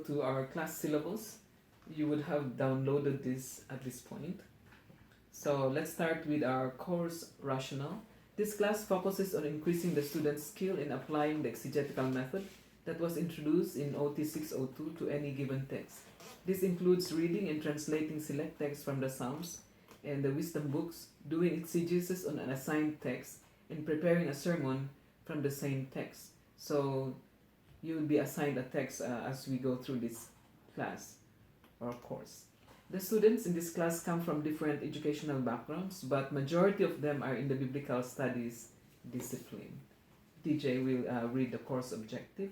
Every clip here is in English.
to our class syllabus. You would have downloaded this at this point. So let's start with our course rationale. This class focuses on increasing the student's skill in applying the exegetical method that was introduced in OT 602 to any given text. This includes reading and translating select text from the Psalms and the wisdom books, doing exegesis on an assigned text, and preparing a sermon from the same text. So you will be assigned a text as we go through this class or course. The students in this class come from different educational backgrounds, but majority of them are in the biblical studies discipline. DJ will read the course objective.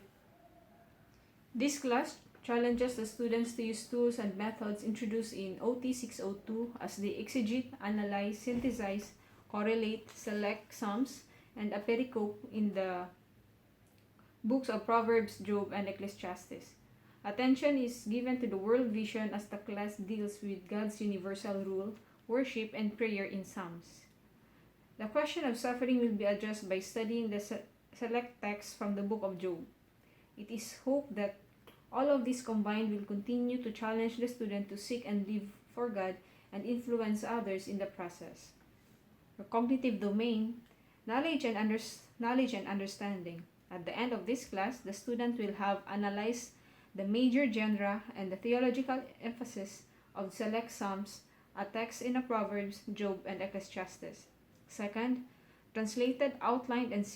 This class challenges the students to use tools and methods introduced in OT 602 as they exegete, analyze, synthesize, correlate, select psalms, and a pericope in the books of Proverbs, Job, and Ecclesiastes. Attention is given to the world vision as the class deals with God's universal rule, worship, and prayer in Psalms. The question of suffering will be addressed by studying the select texts from the book of Job. It is hoped that all of these combined will continue to challenge the student to seek and live for God and influence others in the process. The cognitive domain, knowledge and understanding. At the end of this class, the student will have analyzed the major genre and the theological emphasis of select psalms, a text in the Proverbs, Job, and Ecclesiastes. Second, translated, outlined, and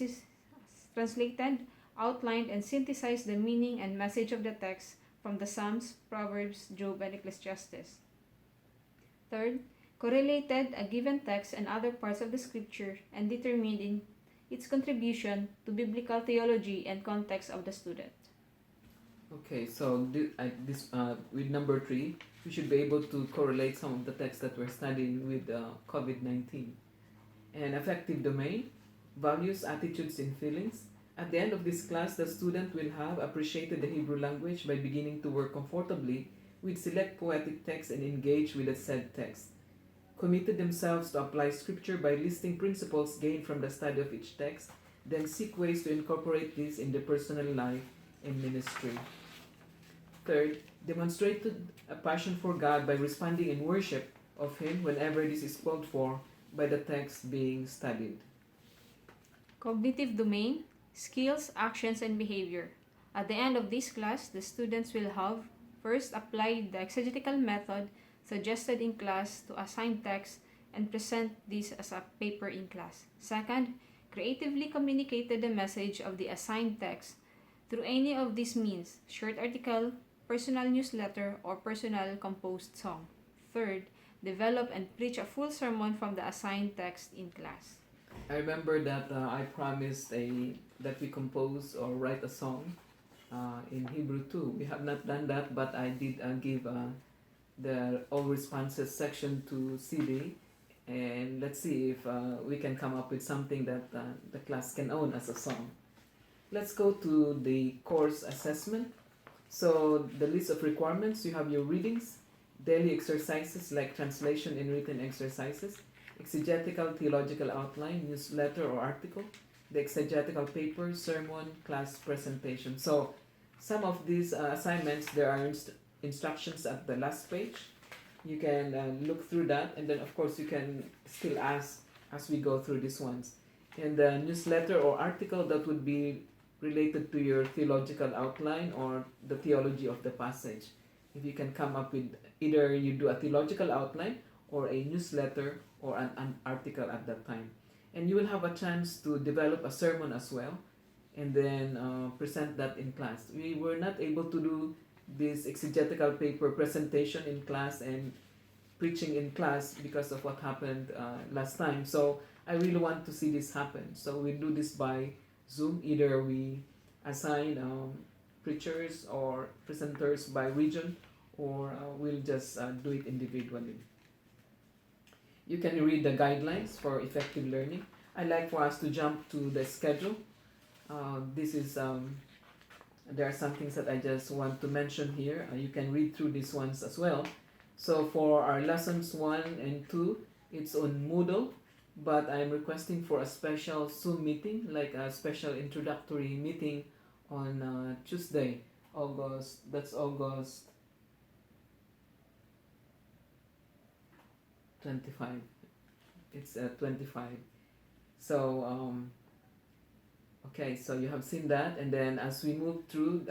synthesized the meaning and message of the text from the Psalms, Proverbs, Job, and Ecclesiastes. Third, correlated a given text and other parts of the scripture and determined its contribution to biblical theology and context of the student. Okay, so with number 3, we should be able to correlate some of the texts that we're studying with COVID-19. And affective domain, values, attitudes, and feelings. At the end of this class, the student will have appreciated the Hebrew language by beginning to work comfortably with select poetic texts and engage with the said text. Committed themselves to apply scripture by listing principles gained from the study of each text, then seek ways to incorporate this in their personal life and ministry. Third, demonstrated a passion for God by responding in worship of Him whenever this is called for by the text being studied. Cognitive domain, skills, actions, and behavior. At the end of this class, the students will have first applied the exegetical method suggested in class to assigned text and present this as a paper in class. Second, creatively communicated the message of the assigned text through any of these means, short article, personal newsletter, or personal composed song. Third, develop and preach a full sermon from the assigned text in class. I remember that I promised that we compose or write a song in Hebrew too. We have not done that, but I did give the all responses section to CD, and let's see if we can come up with something that the class can own as a song. Let's go to the course assessment. So the list of requirements, you have your readings, daily exercises like translation and written exercises, exegetical theological outline, newsletter or article, the exegetical paper, sermon, class presentation. So some of these assignments, there are instructions at the last page. You can look through that, and then of course you can still ask as we go through these ones. And the newsletter or article, that would be related to your theological outline or the theology of the passage. If you can come up with either you do a theological outline or a newsletter or an article at that time. And you will have a chance to develop a sermon as well and then present that in class. We were not able to do this exegetical paper presentation in class and preaching in class because of what happened last time. So I really want to see this happen. So we do this by Zoom. Either we assign preachers or presenters by region, or we'll just do it individually. You can read the guidelines for effective learning. I'd like for us to jump to the schedule. There are some things that I just want to mention here. You can read through these ones as well. So for our lessons 1 and 2, it's on Moodle, but I'm requesting for a special Zoom meeting, like a special introductory meeting on Tuesday That's August 25. It's 25. So okay, so you have seen that, and then as we move through,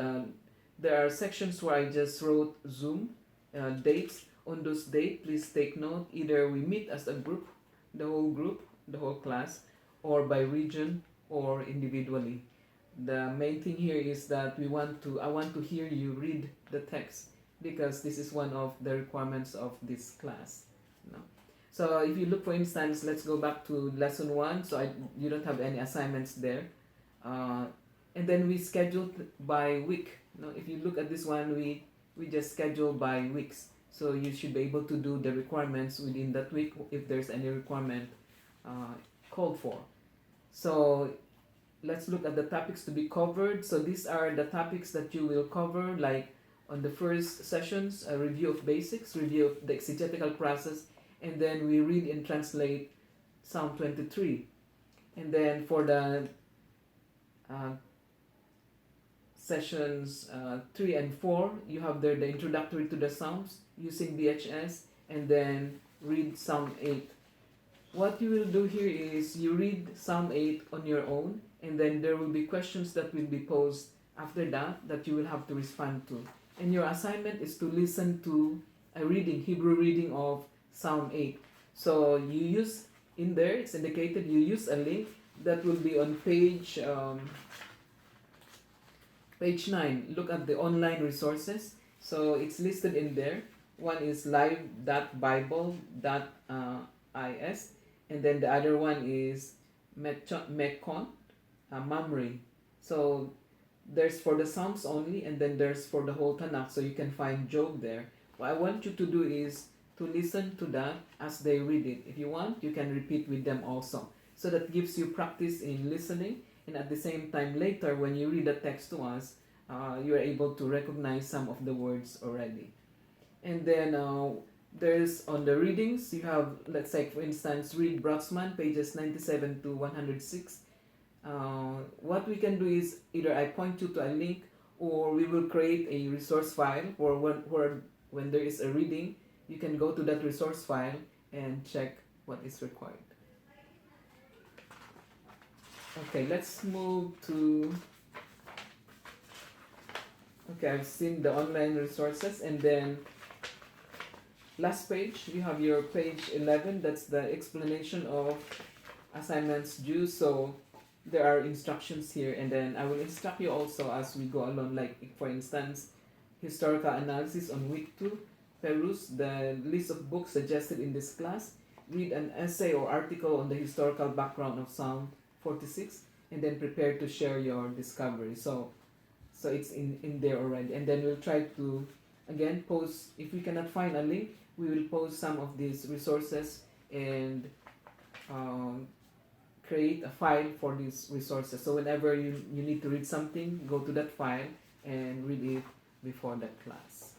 there are sections where I just wrote Zoom dates. On those dates, please take note. Either we meet as a group, the whole class, or by region or individually. The main thing here is that I want to hear you read the text because this is one of the requirements of this class. No? So if you look, for instance, let's go back to lesson 1. So you don't have any assignments there. And then we scheduled by week. If you look at this one, we just schedule by weeks. So you should be able to do the requirements within that week if there's any requirement called for. So let's look at the topics to be covered. So these are the topics that you will cover, like on the first sessions, a review of basics, review of the exegetical process, and then we read and translate Psalm 23. And then for the sessions 3 and 4, you have there the introductory to the Psalms using BHS, and then read Psalm 8. What you will do here is you read Psalm 8 on your own, and then there will be questions that will be posed after that you will have to respond to. And your assignment is to listen to a reading, Hebrew reading of Psalm 8. So you use, in there it's indicated, you use a link that will be on page 9. Look at the online resources. So it's listed in there. One is live.bible.is, and then the other one is Mekon Mamre. So there's for the Psalms only, and then there's for the whole Tanakh. So you can find Job there. What I want you to do is to listen to that as they read it. If you want, you can repeat with them also. So that gives you practice in listening, and at the same time later when you read the text to us, you are able to recognize some of the words already. And then there's on the readings, you have, let's say for instance, read Broxman, pages 97 to 106. What we can do is either I point you to a link, or we will create a resource file where when there is a reading, you can go to that resource file and check what is required. Okay, let's move to... Okay, I've seen the online resources, and then last page, you have your page 11. That's the explanation of assignments due. So there are instructions here, and then I will instruct you also as we go along. Like for instance, historical analysis on week 2. Peruse the list of books suggested in this class. Read an essay or article on the historical background of Psalm 46, and then prepare to share your discovery. So it's in there already. And then we'll try to, again, post, if we cannot find a link, we will post some of these resources and create a file for these resources. So whenever you need to read something, go to that file and read it before that class.